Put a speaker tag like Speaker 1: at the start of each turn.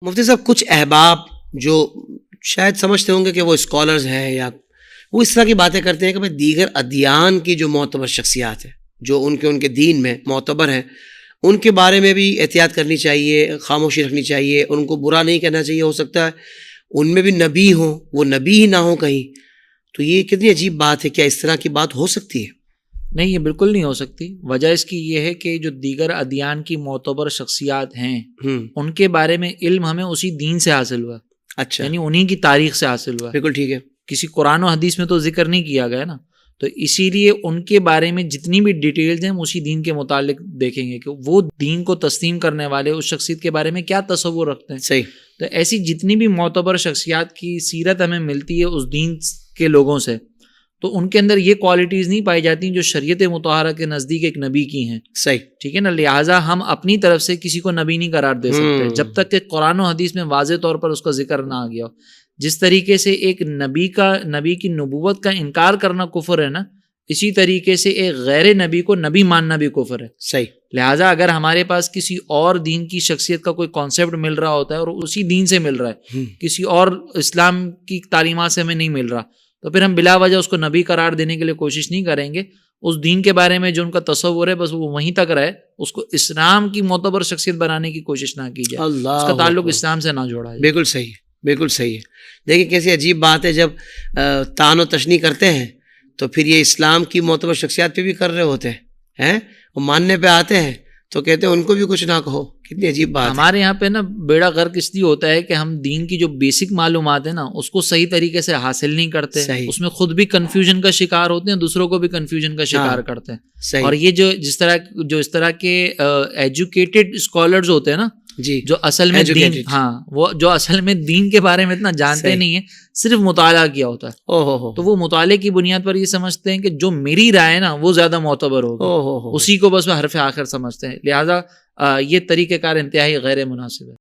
Speaker 1: مفتی صاحب کچھ احباب جو شاید سمجھتے ہوں گے کہ وہ اسکالرز ہیں یا وہ اس طرح کی باتیں کرتے ہیں کہ بھائی دیگر ادیان کی جو معتبر شخصیات ہیں جو ان کے دین میں معتبر ہیں ان کے بارے میں بھی احتیاط کرنی چاہیے، خاموشی رکھنی چاہیے، ان کو برا نہیں کہنا چاہیے، ہو سکتا ہے ان میں بھی نبی ہوں، وہ نبی ہی نہ ہوں کہیں. تو یہ کتنی عجیب بات ہے، کیا اس طرح کی بات ہو سکتی ہے؟
Speaker 2: نہیں، یہ بالکل نہیں ہو سکتی. وجہ اس کی یہ ہے کہ جو دیگر ادیان کی معتبر شخصیات ہیں ان کے بارے میں علم ہمیں اسی دین سے حاصل ہوا.
Speaker 1: اچھا،
Speaker 2: یعنی انہی کی تاریخ سے حاصل ہوا.
Speaker 1: بالکل ٹھیک ہے.
Speaker 2: کسی قرآن و حدیث میں تو ذکر نہیں کیا گیا نا، تو اسی لیے ان کے بارے میں جتنی بھی ڈیٹیلز ہیں ہم اسی دین کے متعلق دیکھیں گے کہ وہ دین کو تسلیم کرنے والے اس شخصیت کے بارے میں کیا تصور رکھتے ہیں.
Speaker 1: صحیح.
Speaker 2: تو ایسی جتنی بھی معتبر شخصیات کی سیرت ہمیں ملتی ہے اس دین کے لوگوں سے، تو ان کے اندر یہ کوالٹیز نہیں پائی جاتی جو شریعت مطہرہ کے نزدیک ایک نبی کی ہیں.
Speaker 1: صحیح،
Speaker 2: ٹھیک ہے نا. لہٰذا ہم اپنی طرف سے کسی کو نبی نہیں قرار دے سکتے جب تک کہ قرآن و حدیث میں واضح طور پر اس کا ذکر نہ آ گیا ہو. جس طریقے سے ایک نبی کی نبوت کا انکار کرنا کفر ہے نا، اسی طریقے سے ایک غیر نبی کو نبی ماننا بھی کفر ہے.
Speaker 1: صحیح.
Speaker 2: لہٰذا اگر ہمارے پاس کسی اور دین کی شخصیت کا کوئی کانسیپٹ مل رہا ہوتا ہے اور اسی دین سے مل رہا ہے، کسی اور اسلام کی تعلیمات سے ہمیں نہیں مل رہا، تو پھر ہم بلا وجہ اس کو نبی قرار دینے کے لیے کوشش نہیں کریں گے. اس دین کے بارے میں جو ان کا تصور ہے بس وہ وہیں تک رہے، اس کو اسلام کی معتبر شخصیت بنانے کی کوشش نہ کی جائے، اس کا تعلق اسلام سے نہ جوڑا جائے.
Speaker 1: بالکل صحیح، بالکل صحیح ہے. دیکھیں کیسی عجیب بات ہے، جب طعن و تشنیع کرتے ہیں تو پھر یہ اسلام کی معتبر شخصیات پہ بھی کر رہے ہوتے ہیں، وہ ماننے پہ آتے ہیں تو کہتے ہیں ان کو بھی کچھ نہ کہو. کتنی عجیب بات.
Speaker 2: ہمارے یہاں پہ نا بیڑا غرق اس لیے ہوتا ہے کہ ہم دین کی جو بیسک معلومات ہیں نا اس کو صحیح طریقے سے حاصل نہیں کرتے. اس میں خود بھی کنفیوژن کا شکار ہوتے ہیں، دوسروں کو بھی کنفیوژن کا شکار کرتے ہیں. اور یہ جو اس طرح کے ایجوکیٹڈ اسکالرز ہوتے ہیں نا جی، جو اصل میں دین، وہ جو اصل میں دین کے بارے میں اتنا جانتے نہیں ہیں، صرف مطالعہ کیا ہوتا ہے، تو وہ مطالعے کی بنیاد پر یہ سمجھتے ہیں کہ جو میری رائے ہے نا وہ زیادہ معتبر ہوگی، اسی کو بس حرف آخر سمجھتے ہیں. لہٰذا یہ طریقہ کار انتہائی غیر مناسب ہے.